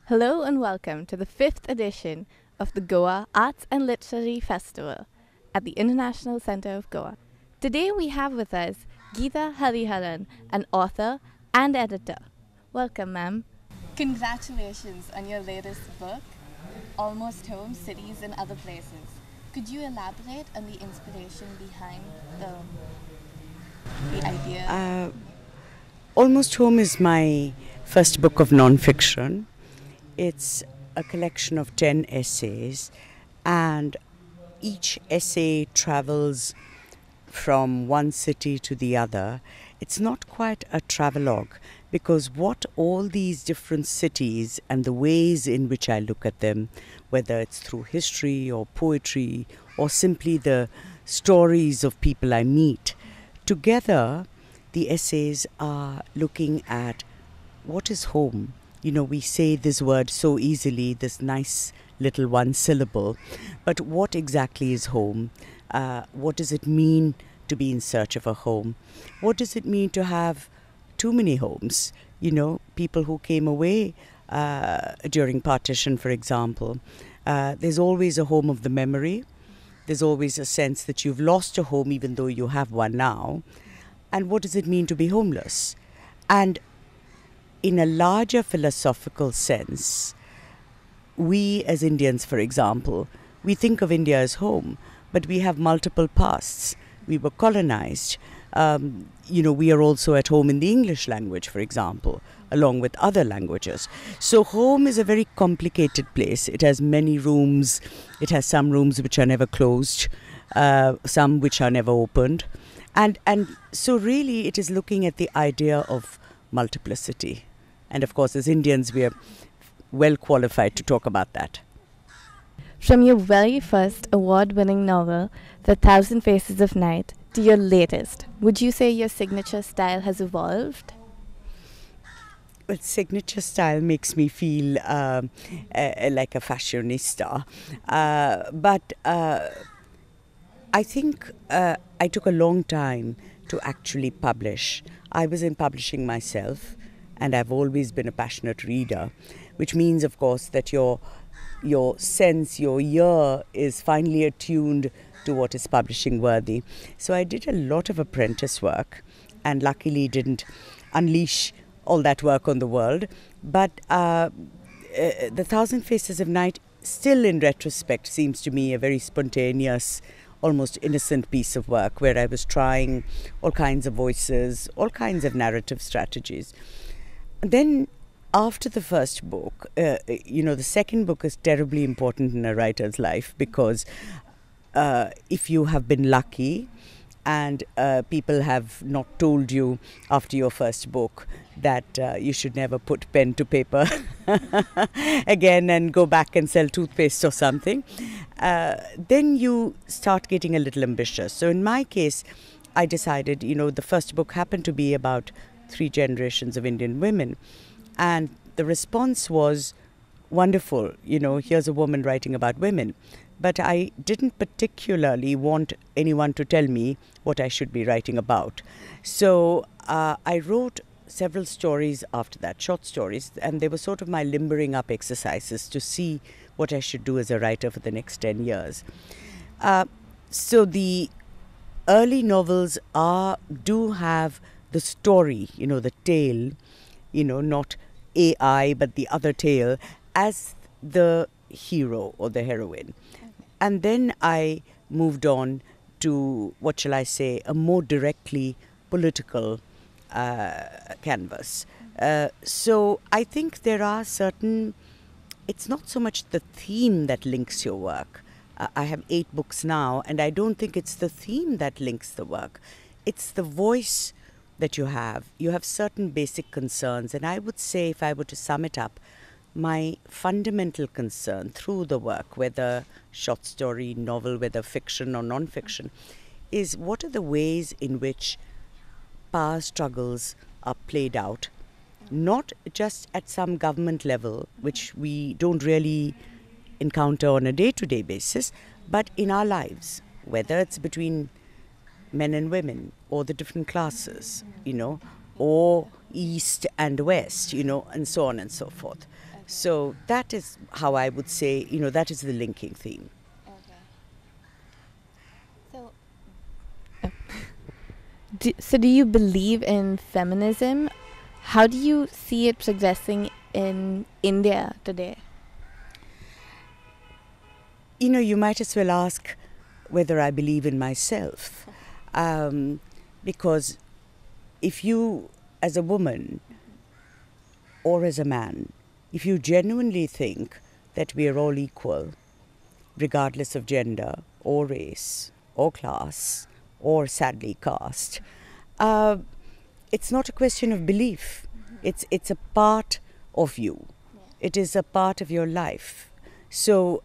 Hello and welcome to the 5th edition of the Goa Arts and Literary Festival at the International Centre of Goa. Today we have with us Githa Hariharan, an author and editor. Welcome, ma'am. Congratulations on your latest book, Almost Home, Cities and Other Places. Could you elaborate on the inspiration behind the idea? Almost Home is my first book of non-fiction. It's a collection of 10 essays, and each essay travels from one city to the other. It's not quite a travelogue, because what all these different cities and the ways in which I look at them, whether it's through history or poetry or simply the stories of people I meet, together the essays are looking at what is home. You know, we say this word so easily, this nice little one syllable, but what exactly is home? What does it mean to be in search of a home? What does it mean to have too many homes? You know, people who came away during partition, for example. There's always a home of the memory. There's always a sense that you've lost a home even though you have one now. And what does it mean to be homeless? And in a larger philosophical sense, we as Indians, for example, we think of India as home, but we have multiple pasts. We were colonized. We are also at home in the English language, for example, along with other languages. So home is a very complicated place. It has many rooms. It has some rooms which are never closed, some which are never opened. And so really it is looking at the idea of multiplicity. And of course, as Indians, we are well qualified to talk about that. From your very first award-winning novel, The Thousand Faces of Night, to your latest, would you say your signature style has evolved? Well, signature style makes me feel like a fashionista. But I think I took a long time to actually publish. I was in publishing myself, and I've always been a passionate reader, which means, of course, that your sense, your ear is finely attuned to what is publishing worthy. So I did a lot of apprentice work, and luckily didn't unleash all that work on the world. But The Thousand Faces of Night, still in retrospect, seems to me a very spontaneous, almost innocent piece of work where I was trying all kinds of voices, all kinds of narrative strategies. Then after the first book, the second book is terribly important in a writer's life, because if you have been lucky and people have not told you after your first book that you should never put pen to paper again and go back and sell toothpaste or something, then you start getting a little ambitious. So in my case, I decided, the first book happened to be about 3 generations of Indian women. And the response was wonderful. Here's a woman writing about women. But I didn't particularly want anyone to tell me what I should be writing about. So I wrote several stories after that, short stories, and they were sort of my limbering up exercises to see what I should do as a writer for the next 10 years. So the early novels do have the story, the tale, not AI, but the other tale, as the hero or the heroine. And then I moved on to, what shall I say, a more directly political canvas. So I think there are certain, it's not so much the theme that links your work. I have 8 books now, and I don't think it's the theme that links the work. It's the voice that you have. You have certain basic concerns, and I would say, if I were to sum it up, my fundamental concern through the work, whether short story, novel, whether fiction or non-fiction, is what are the ways in which power struggles are played out, not just at some government level, which we don't really encounter on a day-to-day basis, but in our lives, whether it's between men and women, or the different classes, or East and West, and so on and so forth. So that is how I would say, that is the linking theme. So, do you believe in feminism? How do you see it progressing in India today? You might as well ask whether I believe in myself. Because if you, as a woman or as a man, if you genuinely think that we are all equal, regardless of gender or race or class or sadly caste, it's not a question of belief. It's a part of you. It is a part of your life. So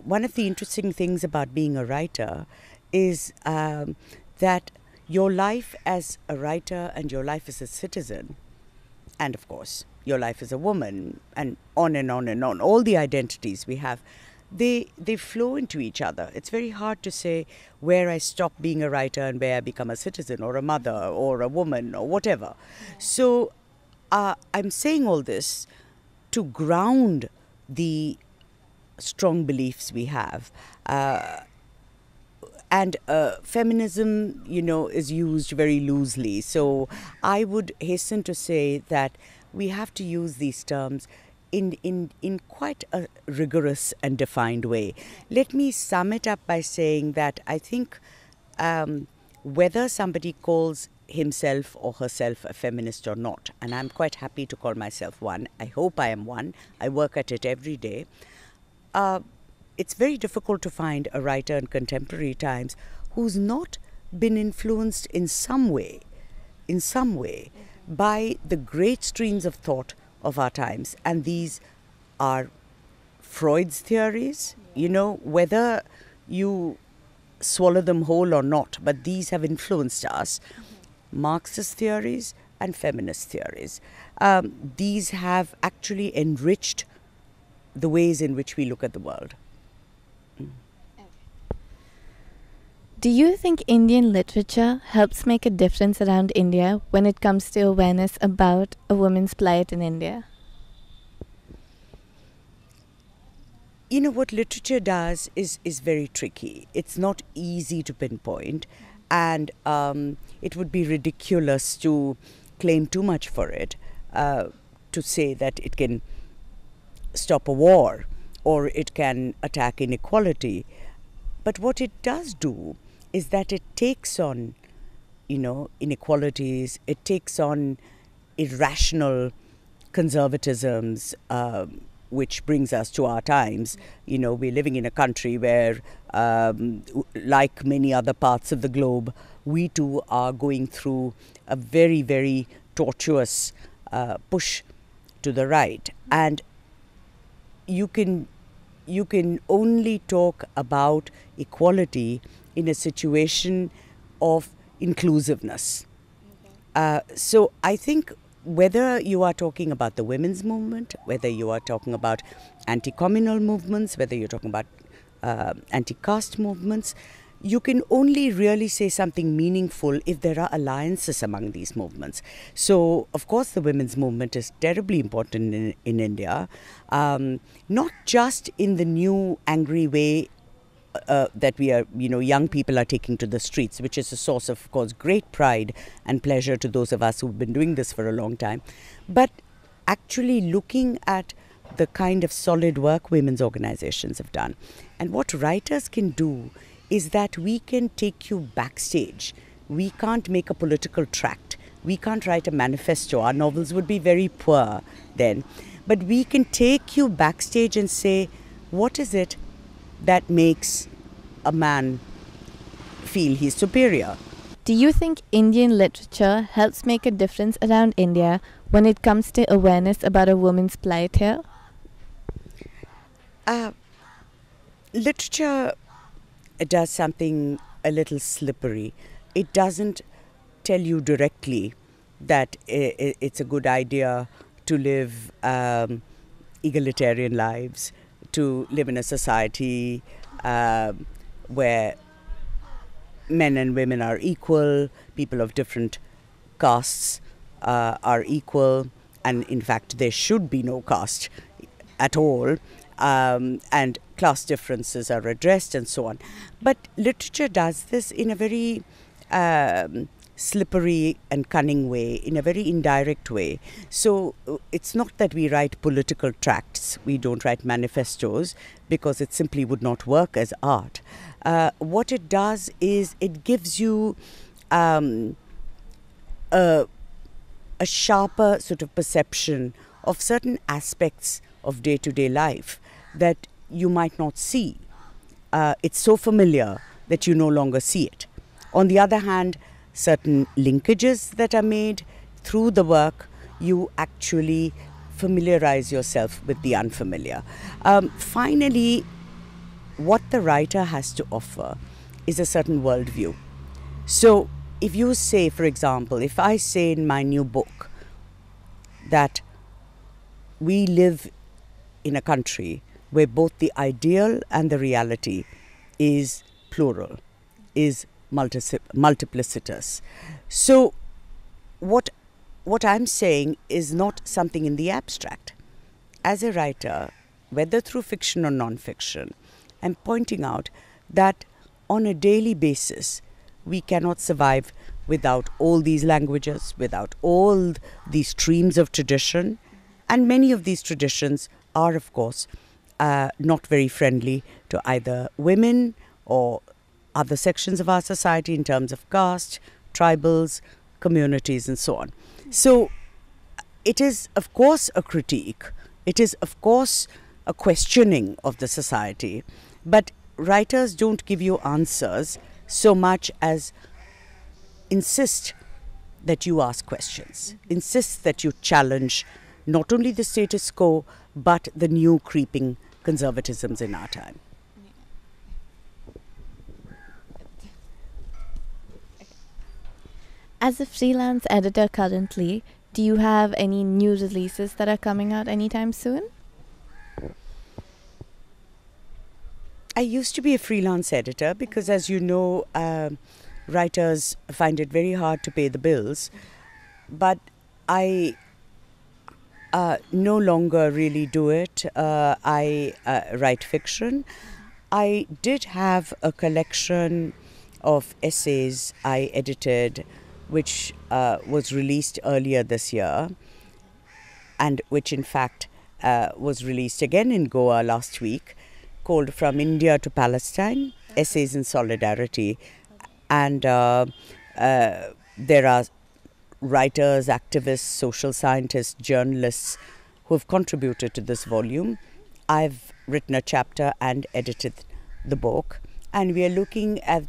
one of the interesting things about being a writer is that your life as a writer and your life as a citizen, and of course your life as a woman, and on and on and on, all the identities we have, they flow into each other. It's very hard to say where I stop being a writer and where I become a citizen or a mother or a woman or whatever. So I'm saying all this to ground the strong beliefs we have. And feminism, is used very loosely. So I would hasten to say that we have to use these terms in quite a rigorous and defined way. Let me sum it up by saying that I think whether somebody calls himself or herself a feminist or not, and I'm quite happy to call myself one, I hope I am one, I work at it every day, it's very difficult to find a writer in contemporary times who's not been influenced in some way, by the great streams of thought of our times. And these are Freud's theories, whether you swallow them whole or not, but these have influenced us. Marxist theories and feminist theories. These have actually enriched the ways in which we look at the world. Do you think Indian literature helps make a difference around India when it comes to awareness about a woman's plight in India? What literature does is very tricky. It's not easy to pinpoint, and it would be ridiculous to claim too much for it, to say that it can stop a war or it can attack inequality. But what it does do is that it takes on, inequalities, it takes on irrational conservatisms, which brings us to our times. We're living in a country where, like many other parts of the globe, we too are going through a very, very tortuous push to the right. And you can only talk about equality in a situation of inclusiveness. So I think whether you are talking about the women's movement, whether you are talking about anti-communal movements, whether you're talking about anti-caste movements, you can only really say something meaningful if there are alliances among these movements. So, of course, the women's movement is terribly important in India, not just in the new angry way that we are, young people are taking to the streets, which is a source of course, great pride and pleasure to those of us who've been doing this for a long time, but actually looking at the kind of solid work women's organizations have done. And what writers can do is that we can take you backstage. We can't make a political tract. We can't write a manifesto. Our novels would be very poor then. But we can take you backstage and say, what is it that makes a man feel he's superior? Do you think Indian literature helps make a difference around India when it comes to awareness about a woman's plight here? Literature does something a little slippery. It doesn't tell you directly that it's a good idea to live egalitarian lives, to live in a society where men and women are equal, people of different castes are equal, and in fact there should be no caste. at all, and class differences are addressed and so on. But literature does this in a very slippery and cunning way, in a very indirect way. So it's not that we write political tracts, we don't write manifestos, because it simply would not work as art. What it does is it gives you a sharper sort of perception of certain aspects of day-to-day life that you might not see. It's so familiar that you no longer see it. On the other hand, certain linkages that are made through the work, you actually familiarize yourself with the unfamiliar. Finally, what the writer has to offer is a certain worldview. So if you say, for example, if I say in my new book that we live in a country where both the ideal and the reality is plural, is multiplicitous. So what I'm saying is not something in the abstract. As a writer, whether through fiction or non-fiction, I'm pointing out that on a daily basis, we cannot survive without all these languages, without all these streams of tradition. And many of these traditions are, of course, not very friendly to either women or other sections of our society in terms of caste, tribals, communities, and so on. So it is, of course, a critique. It is, of course, a questioning of the society. But writers don't give you answers so much as insist that you ask questions, insist that you challenge not only the status quo, but the new creeping conservatisms in our time. As a freelance editor currently, do you have any new releases that are coming out anytime soon? I used to be a freelance editor because, as you know, writers find it very hard to pay the bills. But I no longer really do it. I write fiction. I did have a collection of essays I edited, which was released earlier this year, and which in fact was released again in Goa last week, called From India to Palestine, Essays in Solidarity. And there are writers, activists, social scientists, journalists who have contributed to this volume. I've written a chapter and edited the book, and we are looking at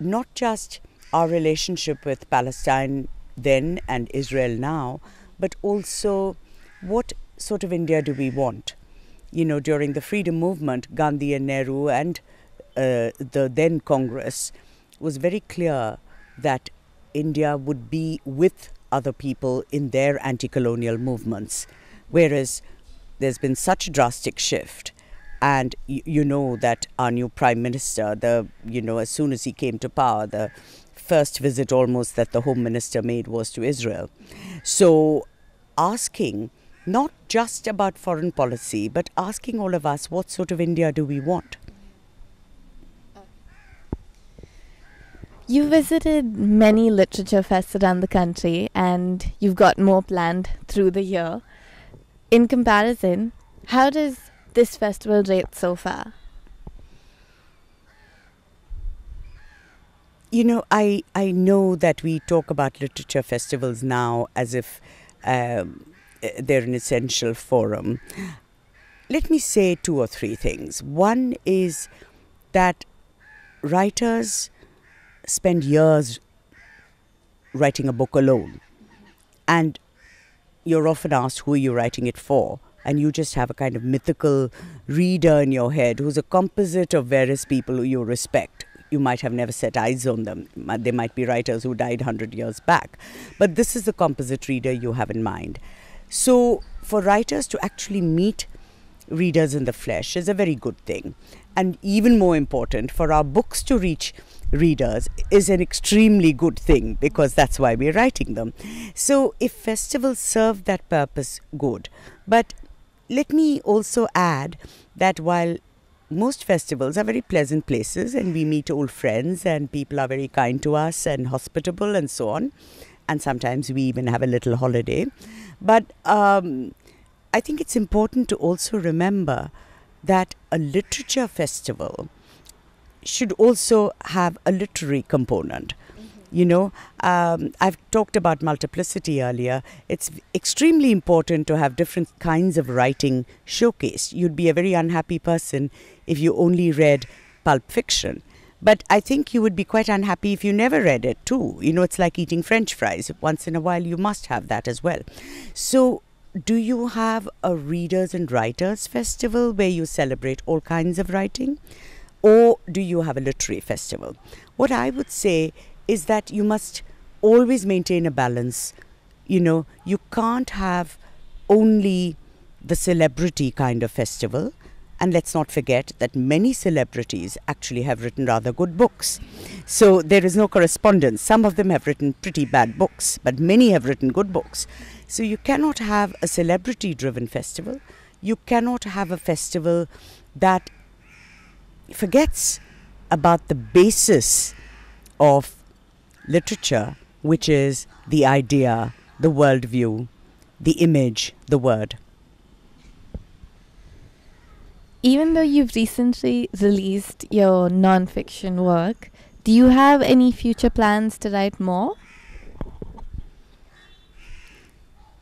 not just our relationship with Palestine then and Israel now, but also what sort of India do we want? You know, during the freedom movement, Gandhi and Nehru and the then Congress was very clear that India would be with other people in their anti-colonial movements, whereas there's been such a drastic shift. And you know that our new Prime Minister, as soon as he came to power, the first visit almost that the Home Minister made was to Israel. So asking not just about foreign policy, but asking all of us, what sort of India do we want? You visited many literature fests around the country, and you've got more planned through the year. In comparison, how does this festival rate so far? You know, I know that we talk about literature festivals now as if they're an essential forum. Let me say two or three things. One is that writers spend years writing a book alone, and you're often asked who you're writing it for, and you just have a kind of mythical reader in your head who's a composite of various people who you respect. You might have never set eyes on them. They might be writers who died 100 years back, but this is the composite reader you have in mind. So for writers to actually meet readers in the flesh is a very good thing, and even more important, for our books to reach readers is an extremely good thing, because that's why we're writing them. So if festivals serve that purpose, good. But let me also add that while most festivals are very pleasant places and we meet old friends and people are very kind to us and hospitable and so on, and sometimes we even have a little holiday, but I think it's important to also remember that a literature festival should also have a literary component. I've talked about multiplicity earlier. It's extremely important to have different kinds of writing showcased. You'd be a very unhappy person if you only read pulp fiction. But I think you would be quite unhappy if you never read it too. It's like eating French fries. Once in a while, you must have that as well. So, do you have a Readers and Writers Festival where you celebrate all kinds of writing? Or do you have a literary festival? What I would say is that you must always maintain a balance. You can't have only the celebrity kind of festival. And let's not forget that many celebrities actually have written rather good books. So there is no correspondence. Some of them have written pretty bad books, but many have written good books. So you cannot have a celebrity-driven festival. You cannot have a festival that forgets about the basis of literature, which is the idea, the worldview, the image, the word. Even though you've recently released your non-fiction work, do you have any future plans to write more?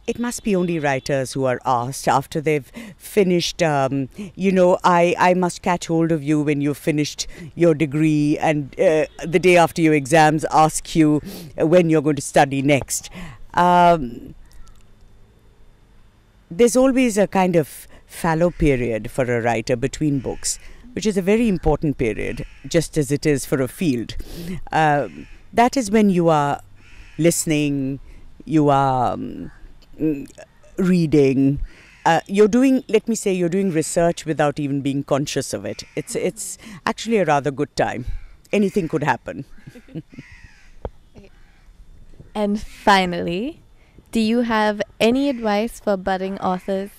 It must be only writers who are asked after they've finished, I must catch hold of you when you've finished your degree and the day after your exams ask you when you're going to study next. There's always a kind of fallow period for a writer between books, which is a very important period, just as it is for a field. That is when you are listening, you are reading, you're doing research without even being conscious of it. It's actually a rather good time. Anything could happen. And finally, do you have any advice for budding authors?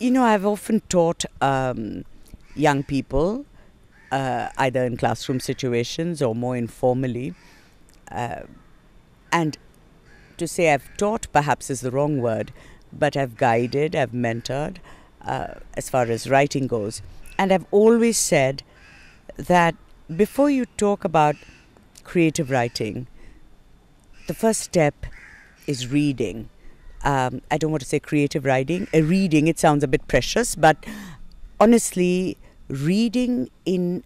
I've often taught young people, either in classroom situations or more informally. And to say I've taught perhaps is the wrong word, but I've guided, I've mentored as far as writing goes. And I've always said that before you talk about creative writing, the first step is reading. I don't want to say creative writing. Reading, it sounds a bit precious, but honestly, reading in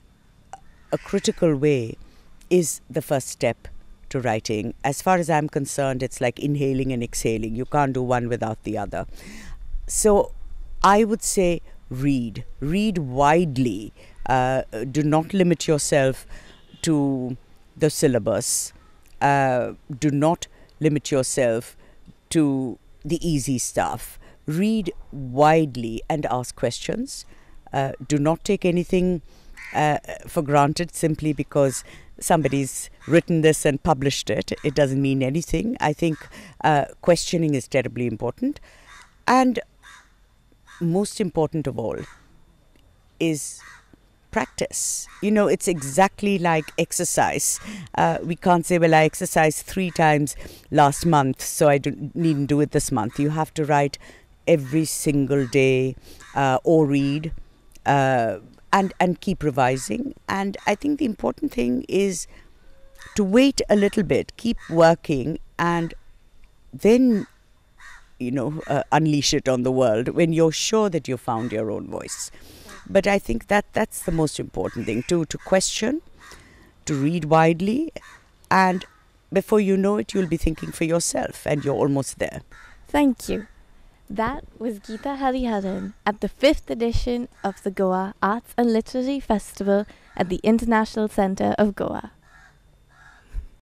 a critical way is the first step to writing. As far as I'm concerned, it's like inhaling and exhaling. You can't do one without the other. So I would say read. Read widely. Do not limit yourself to the syllabus. Do not limit yourself to the easy stuff. Read widely and ask questions. Do not take anything for granted simply because somebody's written this and published it. It doesn't mean anything. I think questioning is terribly important. And most important of all is practice. It's exactly like exercise. We can't say, well, I exercised 3 times last month, so I needn't do it this month. You have to write every single day or read and keep revising. And I think the important thing is to wait a little bit, keep working, and then unleash it on the world when you're sure that you found your own voice. But I think that's the most important thing, to question, to read widely, and before you know it, you'll be thinking for yourself, and you're almost there. Thank you. That was Githa Hariharan at the 5th edition of the Goa Arts and Literary Festival at the International Centre of Goa.